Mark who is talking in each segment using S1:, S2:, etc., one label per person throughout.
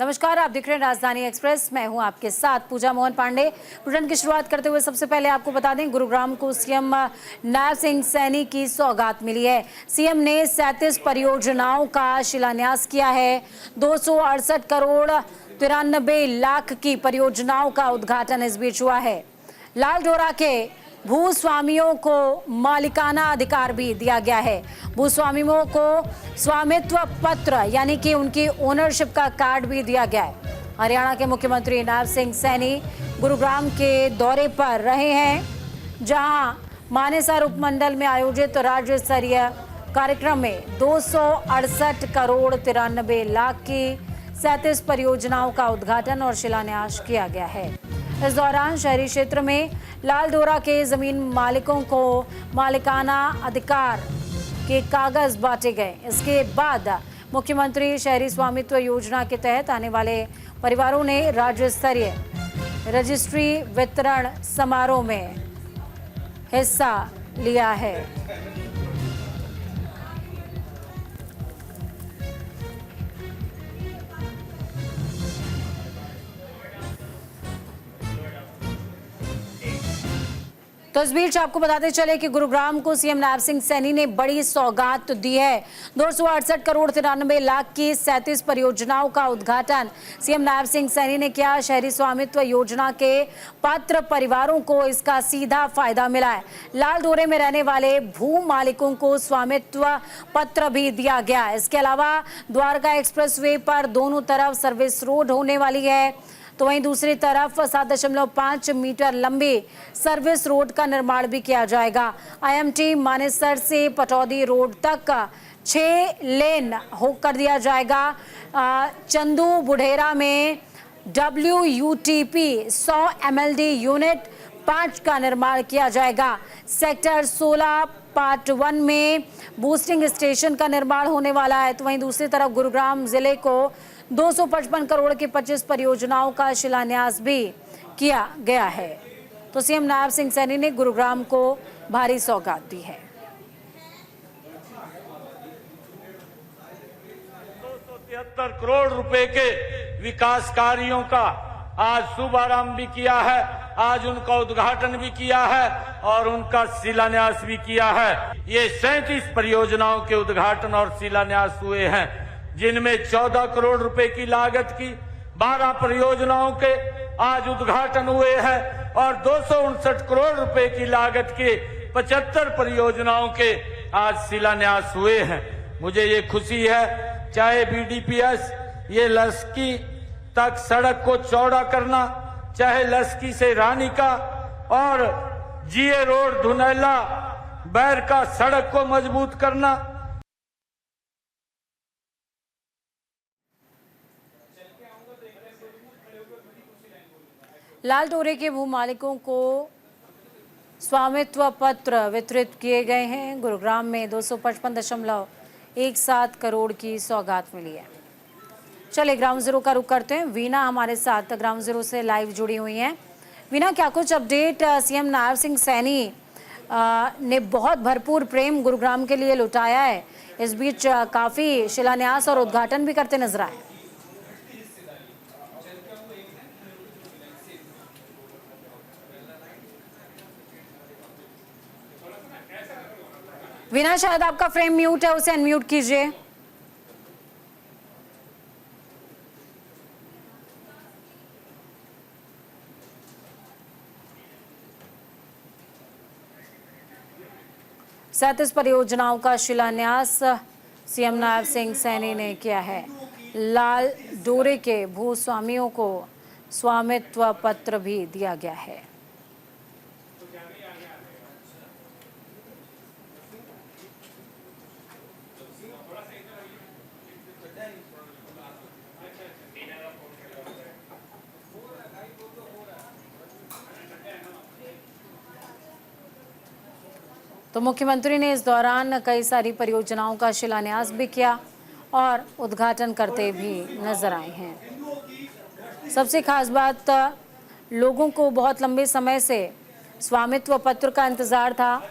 S1: नमस्कार, आप देख रहे हैं राजधानी एक्सप्रेस। मैं हूं आपके साथ पूजा मोहन पांडे। बुलेटिन की शुरुआत करते हुए सबसे पहले आपको बता दें, गुरुग्राम को सीएम नायब सिंह सैनी की सौगात मिली है। सीएम ने 37 परियोजनाओं का शिलान्यास किया है। 268 करोड़ 93 लाख की परियोजनाओं का उद्घाटन इस बीच हुआ है। लालडोरा के भूस्वामियों को मालिकाना अधिकार भी दिया गया है। भूस्वामियों को स्वामित्व पत्र यानी कि उनकी ओनरशिप का कार्ड भी दिया गया है। हरियाणा के मुख्यमंत्री नायब सिंह सैनी गुरुग्राम के दौरे पर रहे हैं, जहां मानेसर उपमंडल में आयोजित राज्य स्तरीय कार्यक्रम में 268 करोड़ 93 लाख की 37 परियोजनाओं का उद्घाटन और शिलान्यास किया गया है। इस दौरान शहरी क्षेत्र में लालडोरा के जमीन मालिकों को मालिकाना अधिकार के कागज बांटे गए। इसके बाद मुख्यमंत्री शहरी स्वामित्व योजना के तहत आने वाले परिवारों ने राज्य स्तरीय रजिस्ट्री वितरण समारोह में हिस्सा लिया है। तो इस बीच आपको बताते चले कि गुरुग्राम को सीएम नायब सिंह सैनी ने बड़ी सौगात दी है। 268 करोड़ 93 लाख की 37 परियोजनाओं का उद्घाटन सीएम नायब सिंह सैनी ने किया। शहरी स्वामित्व योजना के पात्र परिवारों को इसका सीधा फायदा मिला है। लालडोरे में रहने वाले भू मालिकों को स्वामित्व पत्र भी दिया गया। इसके अलावा द्वारका एक्सप्रेसवे पर दोनों तरफ सर्विस रोड होने वाली है, तो वहीं दूसरी तरफ 7.5 मीटर लंबी सर्विस रोड का निर्माण भी किया जाएगा। आईएमटी मानेसर से पटौदी रोड तक 6 लेन होकर दिया जाएगा। चंदू बुढ़ेरा में WUTP 100 MLD यूनिट 5 का निर्माण किया जाएगा। सेक्टर 16 पार्ट 1 में बूस्टिंग स्टेशन का निर्माण होने वाला है, तो वहीं दूसरी तरफ गुरुग्राम जिले को 255 करोड़ की 25 परियोजनाओं का शिलान्यास भी किया गया है। तो सीएम नायब सिंह सैनी ने गुरुग्राम को भारी सौगात दी है।
S2: 273 करोड़ रुपए के विकास कार्यों का आज शुभारंभ भी किया है, आज उनका उद्घाटन भी किया है और उनका शिलान्यास भी किया है। ये 37 परियोजनाओं के उद्घाटन और शिलान्यास हुए हैं, जिनमें 14 करोड़ रुपए की लागत की 12 परियोजनाओं के आज उद्घाटन हुए हैं और 259 करोड़ रुपए की लागत के 75 परियोजनाओं के आज शिलान्यास हुए हैं। मुझे ये खुशी है, चाहे BDPS ये लस्की तक सड़क को चौड़ा करना, चाहे लस्की से रानी का और GA रोड धुनैला बैर का सड़क को मजबूत करना।
S1: लालडोरे के भू मालिकों को स्वामित्व पत्र वितरित किए गए हैं। गुरुग्राम में 255.17 करोड़ की सौगात मिली है। चलिए ग्राउंड जीरो का रुख करते हैं। वीना हमारे साथ ग्राउंड जीरो से लाइव जुड़ी हुई हैं। वीना, क्या कुछ अपडेट? सीएम नायब सिंह सैनी ने बहुत भरपूर प्रेम गुरुग्राम के लिए लुटाया है। इस बीच काफ़ी शिलान्यास और उद्घाटन भी करते नजर आए। वीना, शायद आपका फ्रेम म्यूट है, उसे अनम्यूट कीजिए। सैंतीस परियोजनाओं का शिलान्यास सीएम नायब सिंह सैनी ने किया है। लालडोरे के भूस्वामियों को स्वामित्व पत्र भी दिया गया है। तो मुख्यमंत्री ने इस दौरान कई सारी परियोजनाओं का शिलान्यास भी किया और उद्घाटन करते भी नजर आए हैं। सबसे खास बात, लोगों को बहुत लंबे समय से स्वामित्व पत्र का इंतजार था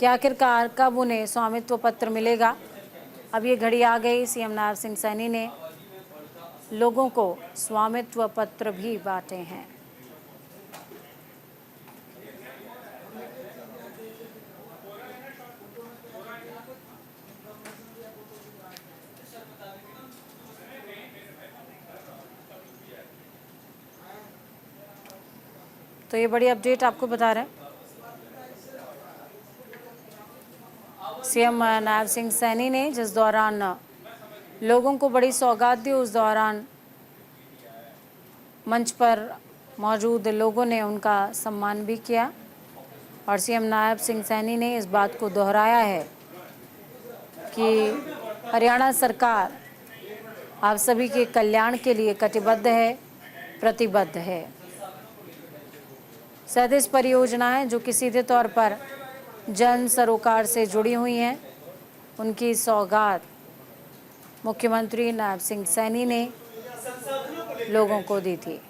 S1: कि आखिरकार कब उन्हें स्वामित्व पत्र मिलेगा। अब ये घड़ी आ गई, सीएम नायब सिंह सैनी ने लोगों को स्वामित्व पत्र भी बांटे हैं। तो ये बड़ी अपडेट आपको बता रहे हैं। सीएम नायब सिंह सैनी ने जिस दौरान लोगों को बड़ी सौगात दी, उस दौरान मंच पर मौजूद लोगों ने उनका सम्मान भी किया और सीएम नायब सिंह सैनी ने इस बात को दोहराया है कि हरियाणा सरकार आप सभी के कल्याण के लिए कटिबद्ध है, प्रतिबद्ध है। 37 परियोजनाएं जो कि सीधे तौर पर जन सरोकार से जुड़ी हुई हैं, उनकी सौगात मुख्यमंत्री नायब सिंह सैनी ने लोगों को दी थी।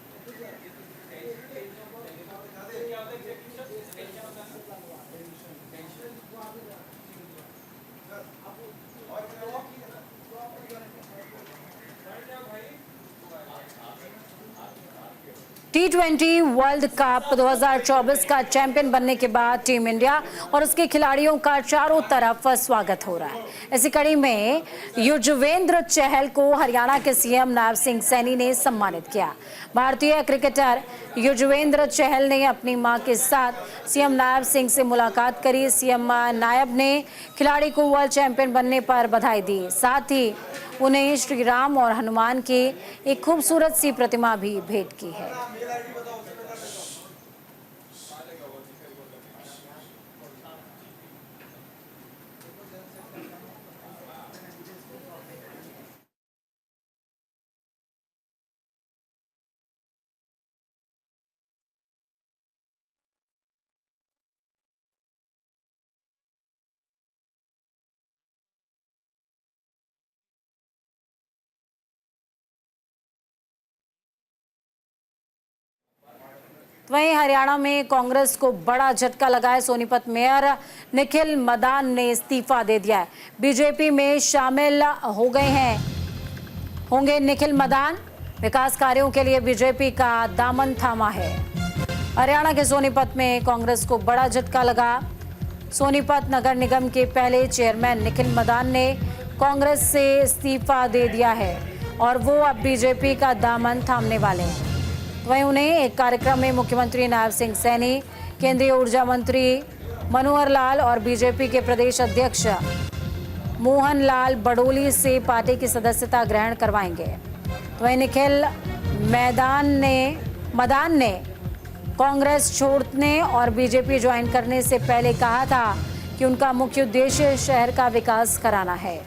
S1: T20 वर्ल्ड कप 2024 का चैंपियन बनने के बाद टीम इंडिया और उसके खिलाड़ियों का चारों तरफ स्वागत हो रहा है। इसी कड़ी में युजवेंद्र चहल को हरियाणा के सीएम नायब सिंह सैनी ने सम्मानित किया। भारतीय क्रिकेटर युजवेंद्र चहल ने अपनी मां के साथ सीएम नायब सिंह से मुलाकात करी। सीएम नायब ने खिलाड़ी को वर्ल्ड चैंपियन बनने पर बधाई दी, साथ ही उन्हें श्री राम और हनुमान की एक खूबसूरत सी प्रतिमा भी भेंट की है। वहीं हरियाणा में कांग्रेस को बड़ा झटका लगा है। सोनीपत मेयर निखिल मदान ने इस्तीफा दे दिया है। बीजेपी में शामिल होंगे निखिल मदान। विकास कार्यों के लिए बीजेपी का दामन थामा है। हरियाणा के सोनीपत में कांग्रेस को बड़ा झटका लगा। सोनीपत नगर निगम के पहले चेयरमैन निखिल मदान ने कांग्रेस से इस्तीफा दे दिया है और वो अब बीजेपी का दामन थामने वाले हैं। वहीं उन्हें एक कार्यक्रम में मुख्यमंत्री नायब सिंह सैनी, केंद्रीय ऊर्जा मंत्री मनोहर लाल और बीजेपी के प्रदेश अध्यक्ष मोहन लाल बडोली से पार्टी की सदस्यता ग्रहण करवाएंगे। वहीं निखिल मदान ने कांग्रेस छोड़ने और बीजेपी ज्वाइन करने से पहले कहा था कि उनका मुख्य उद्देश्य शहर का विकास कराना है।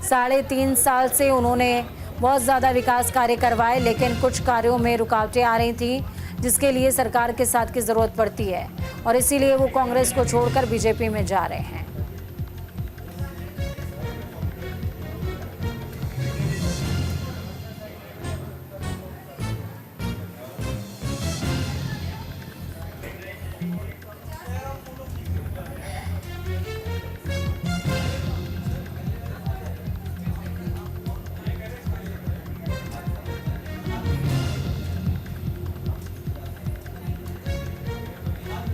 S1: 3.5 साल से उन्होंने बहुत ज़्यादा विकास कार्य करवाए, लेकिन कुछ कार्यों में रुकावटें आ रही थी, जिसके लिए सरकार के साथ की ज़रूरत पड़ती है और इसीलिए वो कांग्रेस को छोड़कर बीजेपी में जा रहे हैं।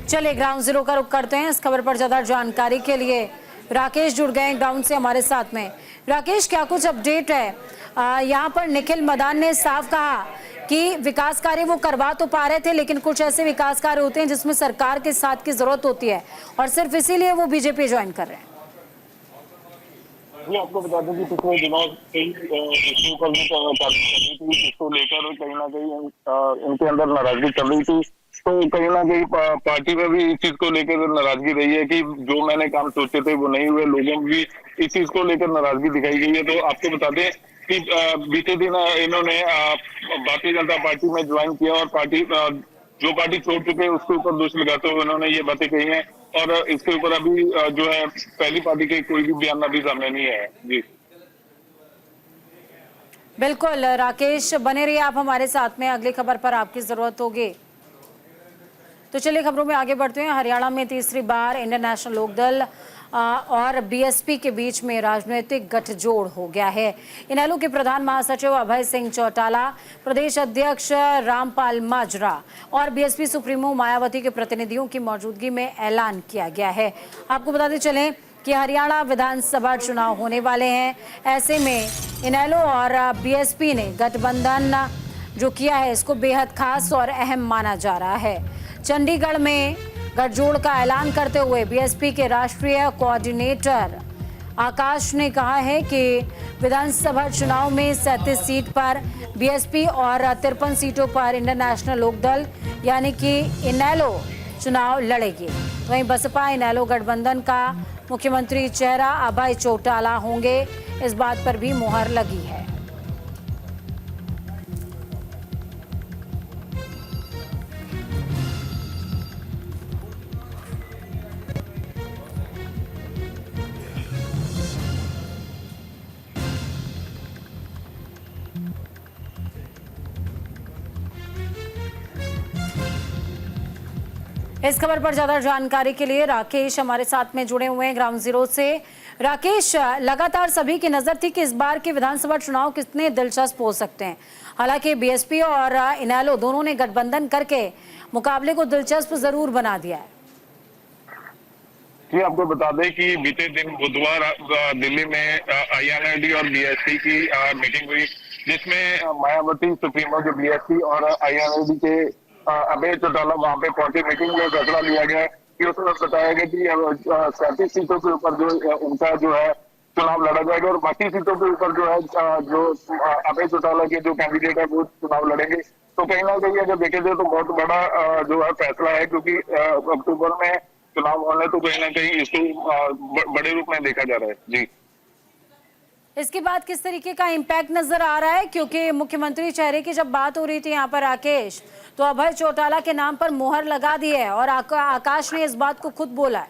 S1: चलिए ग्राउंड जीरो का रुख करते हैं। इस खबर पर ज्यादा जानकारी के लिए राकेश जुड़ गए ग्राउंड से हमारे साथ में। राकेश, क्या कुछ अपडेट है? यहाँ पर निखिल मदान ने साफ कहा कि विकास कार्य वो करवा तो पा रहे थे, लेकिन कुछ ऐसे विकास कार्य होते हैं जिसमें सरकार के साथ की जरूरत होती है और सिर्फ इसीलिए वो बीजेपी ज्वाइन कर रहे हैं।
S3: जी, आपको बता दें कि पिछले दिनों कई इश्यू करने थी, इसको लेकर कहीं ना कहीं इनके अंदर नाराजगी चल रही थी। तो कहीं ना कहीं पार्टी में भी इस चीज को लेकर नाराजगी रही है कि जो मैंने काम सोचे थे वो नहीं हुए। लोगों में भी इस चीज को लेकर नाराजगी दिखाई गई है। तो आपको बता दें कि बीते दिन इन्होंने भारतीय जनता पार्टी में ज्वाइन किया और जो पार्टी छोड़ चुके हैं उसके ऊपर दोष लगाते हुए उन्होंने ये बातें कही हैं और इसके ऊपर अभी जो है पहली पार्टी के कोई भी बयान अभी सामने नहीं है। जी
S1: बिल्कुल राकेश, बने रहिए आप हमारे साथ में, अगली खबर पर आपकी जरूरत होगी। तो चलिए खबरों में आगे बढ़ते हैं। हरियाणा में तीसरी बार इंडियन नेशनल लोकदल और बीएसपी के बीच में राजनीतिक गठजोड़ हो गया है। इनेलो के प्रधान महासचिव अभय सिंह चौटाला, प्रदेश अध्यक्ष रामपाल माजरा और बीएसपी सुप्रीमो मायावती के प्रतिनिधियों की मौजूदगी में ऐलान किया गया है। आपको बताते चलें कि हरियाणा विधानसभा चुनाव होने वाले हैं। ऐसे में इनेलो और बीएसपी ने गठबंधन जो किया है इसको बेहद खास और अहम माना जा रहा है। चंडीगढ़ में गठजोड़ का ऐलान करते हुए बीएसपी के राष्ट्रीय कोऑर्डिनेटर आकाश ने कहा है कि विधानसभा चुनाव में 37 सीट पर बीएसपी और 53 सीटों पर इंटरनेशनल लोकदल यानी कि इनेलो चुनाव लड़ेगी। वहीं बसपा इनेलो गठबंधन का मुख्यमंत्री चेहरा अभय चौटाला होंगे, इस बात पर भी मुहर लगी है। इस खबर पर ज्यादा जानकारी के लिए राकेश हमारे साथ में जुड़े हुए हैं ग्राउंड जीरो से। राकेश, लगातार सभी की नजर थी कि इस बार के विधानसभा चुनाव कितने दिलचस्प हो सकते हैं। हालांकि बीएसपी और इनेलो दोनों ने गठबंधन करके मुकाबले को दिलचस्प जरूर बना दिया है।
S3: जी, आपको बता दें कि बीते दिन बुधवार दिल्ली में आईएनएलडी और बीएसपी की मीटिंग हुई, जिसमें मायावती सुप्रीमो जो बीएसपी और आईएनएलडी के अभय चौटाला वहां पे पहुंचे। मीटिंग में फैसला लिया गया कि उसमें बताया गया कि 37 सीटों के ऊपर जो उनका जो है चुनाव लड़ा जाएगा और बाकी सीटों के ऊपर जो है जो अभय चौटाला के जो कैंडिडेट है वो चुनाव लड़ेंगे। तो कहीं ना कहीं अगर देखे जाए तो बहुत बड़ा जो है फैसला है, क्योंकि अक्टूबर में चुनाव होने तो कहीं ना कहीं इसको बड़े रूप में देखा जा रहा है। जी,
S1: इसके बाद किस तरीके का इम्पैक्ट नजर आ रहा है, क्योंकि मुख्यमंत्री चेहरे की जब बात हो रही थी यहाँ पर राकेश, तो अभय चौटाला के नाम पर मुहर लगा दी है और आकाश ने इस बात को खुद बोला है।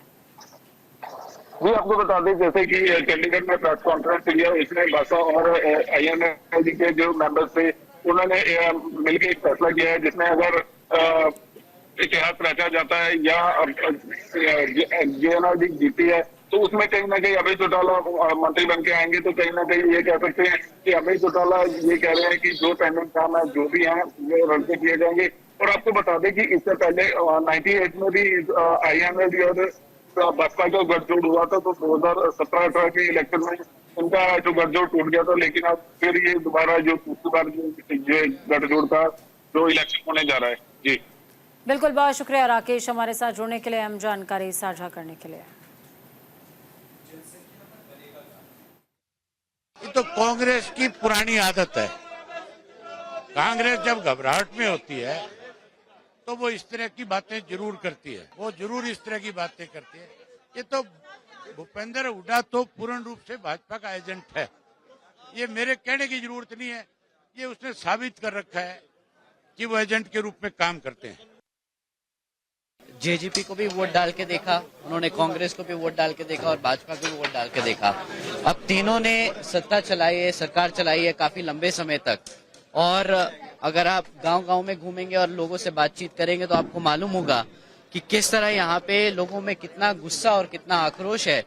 S3: जी, आपको बता दें जैसे कि चंडीगढ़ में प्रेस कॉन्फ्रेंस किया, इसमें बसपा और आईएनएलडी के जो मेंबर्स थे उन्होंने मिलकर एक फैसला किया है, जिसमें अगर इतिहास रचा जाता है या जेएनआरडी जीती है तो उसमें कहीं ना कहीं अभय चौटाला मंत्री बन के आएंगे। तो कहीं ना कहीं ये कह सकते हैं कि अभय चौटाला ये कह रहे हैं कि जो पेंडिंग काम है जो भी है वो रद्द किए जाएंगे। और आपको बता दें कि इससे पहले 98 में भी आईएनएलडी और बसपा का गठजोड़ हुआ था, तो 2017-18 के इलेक्शन में उनका जो गठजोड़ टूट गया था। लेकिन अब फिर ये दोबारा जो दूसरी बार जो गठजोड़ का जो इलेक्शन होने जा रहा है। जी
S1: बिल्कुल, बहुत शुक्रिया राकेश हमारे साथ जुड़ने के लिए, हम जानकारी साझा करने के लिए।
S4: ये तो कांग्रेस की पुरानी आदत है। कांग्रेस जब घबराहट में होती है तो वो इस तरह की बातें जरूर करती है, वो जरूर इस तरह की बातें करती है। ये तो भूपेंद्र हुड्डा तो पूर्ण रूप से भाजपा का एजेंट है, ये मेरे कहने की जरूरत नहीं है, ये उसने साबित कर रखा है कि वो एजेंट के रूप में काम करते हैं।
S5: जेजेपी को भी वोट डाल के देखा उन्होंने, कांग्रेस को भी वोट डाल के देखा और भाजपा को भी वोट डाल के देखा। अब तीनों ने सत्ता चलाई है, सरकार चलाई है काफी लंबे समय तक। और अगर आप गांव-गांव में घूमेंगे और लोगों से बातचीत करेंगे तो आपको मालूम होगा कि किस तरह यहाँ पे लोगों में कितना गुस्सा और कितना आक्रोश है,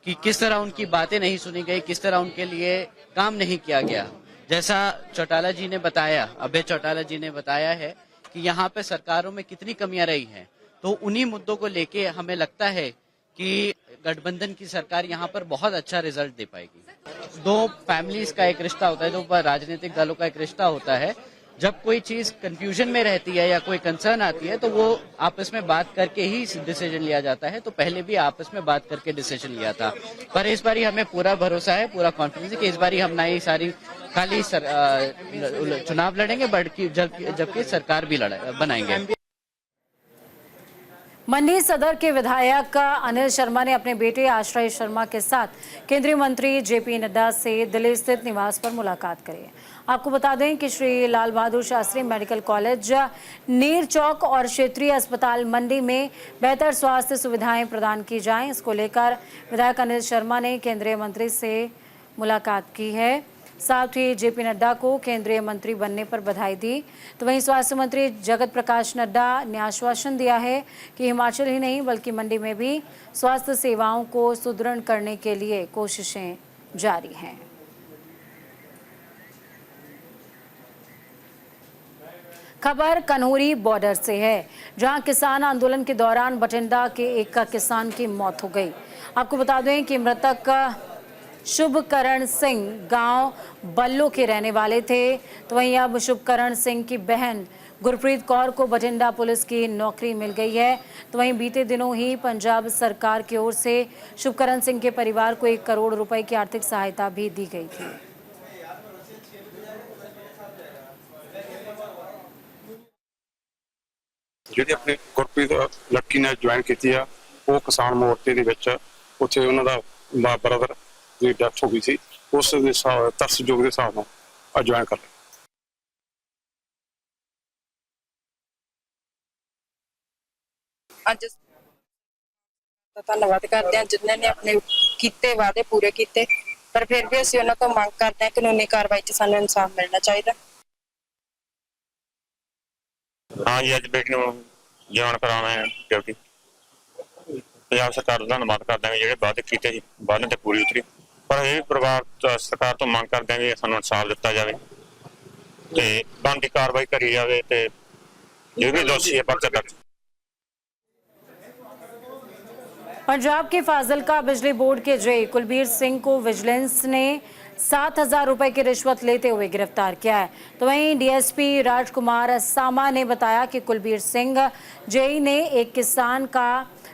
S5: कि किस तरह उनकी बातें नहीं सुनी गई, किस तरह उनके लिए काम नहीं किया गया। जैसा चौटाला जी ने बताया, अभय चौटाला जी ने बताया है कि यहाँ पे सरकारों में कितनी कमियां रही हैं, तो उन्हीं मुद्दों को लेके हमें लगता है कि गठबंधन की सरकार यहाँ पर बहुत अच्छा रिजल्ट दे पाएगी। दो फैमिलीज का एक रिश्ता होता है, दो राजनीतिक दलों का एक रिश्ता होता है। जब कोई चीज कंफ्यूजन में रहती है या कोई कंसर्न आती है तो वो आपस में बात करके ही डिसीजन लिया जाता है। तो पहले भी आपस में बात करके डिसीजन लिया था, पर इस बारी हमें पूरा भरोसा है, पूरा कॉन्फिडेंस है कि इस बारी हम ना ही सारी खाली चुनाव लड़ेंगे बल्कि जबकि सरकार भी बनाएंगे।
S1: मंडी सदर के विधायक अनिल शर्मा ने अपने बेटे आश्रय शर्मा के साथ केंद्रीय मंत्री जेपी नड्डा से दिल्ली स्थित निवास पर मुलाकात करी है। आपको बता दें कि श्री लाल बहादुर शास्त्री मेडिकल कॉलेज नीर चौक और क्षेत्रीय अस्पताल मंडी में बेहतर स्वास्थ्य सुविधाएं प्रदान की जाएं, इसको लेकर विधायक अनिल शर्मा ने केंद्रीय मंत्री से मुलाकात की है। साथ ही जेपी नड्डा को केंद्रीय मंत्री बनने पर बधाई दी। तो वहीं स्वास्थ्य मंत्री जगत प्रकाश नड्डा ने आश्वासन दिया है कि हिमाचल ही नहीं बल्कि मंडी में भी स्वास्थ्य सेवाओं को सुदृढ़ करने के लिए कोशिशें जारी हैं। खबर कन्हौरी बॉर्डर से है, जहां किसान आंदोलन के दौरान बठिंडा के एक किसान की मौत हो गई। आपको बता दें कि मृतक शुभकरण सिंह गांव बल्लो के रहने वाले थे। तो वहीं अब शुभकरण सिंह की बहन गुरप्रीत कौर को बठिंडा पुलिस की नौकरी मिल गई है। तो वहीं बीते दिनों ही पंजाब सरकार की ओर से शुभकरण सिंह के परिवार को 1 करोड़ रुपए की आर्थिक सहायता भी दी गई थी।
S6: ਜਿਹੜੀ ਆਪਣੀ ਗੁਰਪ੍ਰੀਤ ਲੜਕੀ ਨੇ ਜੁਆਇਨ ਕੀਤੀ ਆ, ਉਹ ਕਿਸਾਨ ਮੋਰਚੇ ਦੇ ਵਿੱਚ ਉੱਥੇ ਉਹਨਾਂ ਦਾ ਬ੍ਰਦਰ ਦੀ ਡੈਥ ਹੋ ਗਈ ਸੀ। ਉਸ ਦੇ ਤਰਸਯੋਗ ਦੇ ਹਿਸਾਬ ਨਾਲ ਜੁਆਇਨ ਕਰ ਲਿਆ।
S7: ਅੱਜ ਧੰਨਵਾਦ ਕਰਦੇ ਹਾਂ ਜਿਨ੍ਹਾਂ ਨੇ ਆਪਣੇ ਕੀਤੇ ਵਾਅਦੇ ਪੂਰੇ ਕੀਤੇ, ਪਰ ਫਿਰ ਵੀ ਅਸੀਂ ਉਹਨਾਂ ਤੋਂ ਮੰਗ ਕਰਦੇ ਹਾਂ ਕਾਨੂੰਨੀ ਕਾਰਵਾਈ 'ਚ ਸਾਨੂੰ ਇਨਸਾਫ ਮਿਲਣਾ ਚਾਹੀਦਾ।
S8: हाँ जी, अज बेटी जवान कराना है ड्यूटी। पंजाब सरकार का धन्यवाद कर देंगे जो वादे किए वादे तो पूरी उतरी, पर यह परिवार सरकार तो मंग कर देंगे सानू इंसाफ दिता जाए तो बनती कार्रवाई करी जाए तो जो भी दोषी है पर्चा दर्ज।
S1: पंजाब के फाजिलका बिजली बोर्ड के जेई कुलबीर सिंह को विजिलेंस ने 7,000 रुपए की रिश्वत लेते हुए गिरफ्तार किया है। तो वहीं डीएसपी राजकुमार सामा ने बताया कि कुलबीर सिंह जेई ने एक किसान का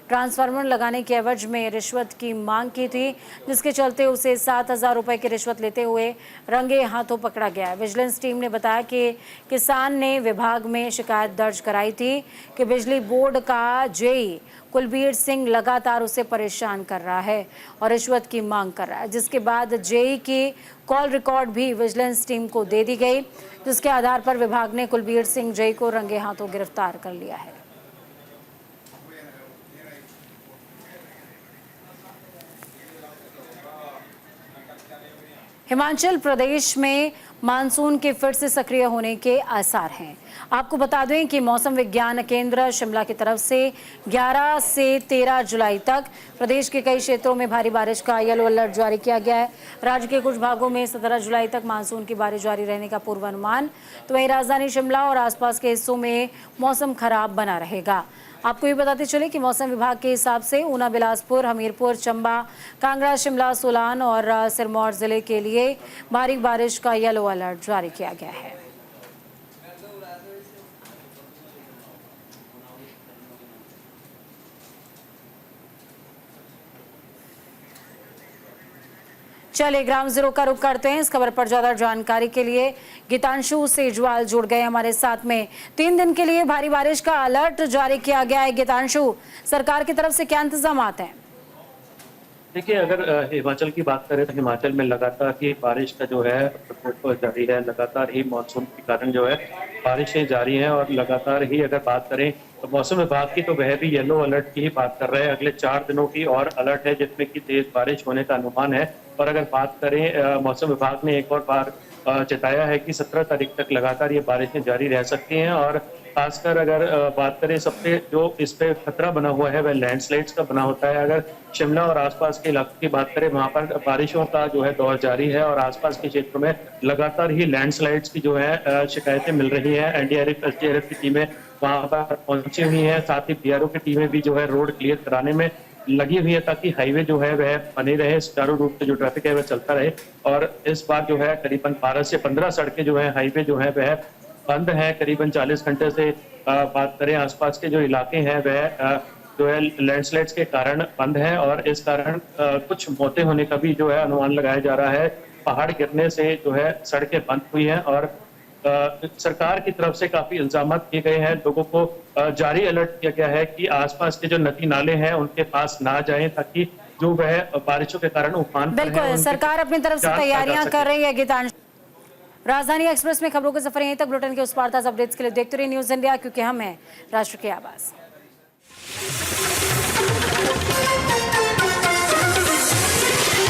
S1: ट्रांसफार्मर लगाने के एवज में रिश्वत की मांग की थी, जिसके चलते उसे 7,000 रुपए की रिश्वत लेते हुए रंगे हाथों पकड़ा गया है। विजिलेंस टीम ने बताया कि किसान ने विभाग में शिकायत दर्ज कराई थी कि बिजली बोर्ड का जेई कुलबीर सिंह लगातार उसे परेशान कर रहा है और रिश्वत की मांग कर रहा है, जिसके बाद जेई की कॉल रिकॉर्ड भी विजिलेंस टीम को दे दी गई, जिसके आधार पर विभाग ने कुलबीर सिंह जेई को रंगे हाथों गिरफ्तार कर लिया है। हिमाचल प्रदेश में मानसून के फिर से सक्रिय होने के आसार हैं। आपको बता दें कि मौसम विज्ञान केंद्र शिमला की तरफ से 11 से 13 जुलाई तक प्रदेश के कई क्षेत्रों में भारी बारिश का येलो अलर्ट जारी किया गया है। राज्य के कुछ भागों में 17 जुलाई तक मानसून की बारिश जारी रहने का पूर्वानुमान। तो वहीं राजधानी शिमला और आसपास के हिस्सों में मौसम खराब बना रहेगा। आपको ये बताते चले कि मौसम विभाग के हिसाब से ऊना, बिलासपुर, हमीरपुर, चंबा, कांगड़ा, शिमला, सोलान और सिरमौर जिले के लिए भारी बारिश का येलो अलर्ट जारी किया गया है। चलिए ग्राम जीरो का रुख करते हैं। इस खबर पर ज्यादा जानकारी के लिए गीतांशु सेजवाल जुड़ गए हमारे साथ में। 3 दिन के लिए भारी बारिश का अलर्ट जारी किया गया है। गीतांशु, सरकार की तरफ से क्या इंतजाम हैं?
S9: देखिए, अगर हिमाचल की बात करें तो हिमाचल में लगातार ही बारिश का जो है प्रकोप जारी है। लगातार ही मानसून के कारण जो है बारिशें जारी हैं और लगातार ही अगर बात करें तो मौसम विभाग की तो वह भी येलो अलर्ट की ही बात कर रहे हैं। अगले 4 दिनों की और अलर्ट है जिसमें कि तेज बारिश होने का अनुमान है। और अगर बात करें मौसम विभाग ने एक और बार चेताया है कि 17 तारीख तक लगातार ये बारिशें जारी रह सकती हैं। और खासकर अगर बात करें सबसे जो इस पे खतरा बना हुआ है वह लैंडस्लाइड्स का बना होता है। अगर शिमला और आसपास के इलाकों की बात करें वहां पर बारिशों का जो है दौर जारी है और आसपास के क्षेत्रों में लगातार ही लैंडस्लाइड्स की जो है शिकायतें मिल रही हैं। एनडीआरएफ, एसडीआरएफ की टीमें वहां पर पहुंची हुई हैं, साथ ही बीआरओ की टीमें भी जो है रोड क्लियर कराने में लगी हुई है ताकि हाईवे जो है वह बने रहे, सुचारू रूप से जो ट्रैफिक है वह चलता रहे। और इस बार जो है करीबन 12 से 15 सड़कें जो है हाईवे जो है वह बंद है करीबन 40 घंटे से। बात करें आसपास के जो इलाके हैं वह जो है लैंडस्लाइड्स के कारण बंद है और इस कारण कुछ मौतें होने का भी जो है अनुमान लगाया जा रहा है। पहाड़ गिरने से जो है सड़कें बंद हुई हैं और सरकार की तरफ से काफी इल्जाम किए गए हैं। लोगों को जारी अलर्ट किया गया है कि आसपास के जो नदी नाले हैं उनके पास ना जाएं ताकि जो वह बारिशों के कारण उफान पर हैं।
S1: बिल्कुल, सरकार अपनी तरफ से तैयारियां कर रही है। गीतांश, राजधानी एक्सप्रेस में खबरों का सफर यहीं तक। बुलेटिन के उस पार ताज़ा अपडेट्स के लिए देखते रहिए न्यूज़ इंडिया, क्योंकि हम हैं राष्ट्र की आवाज़।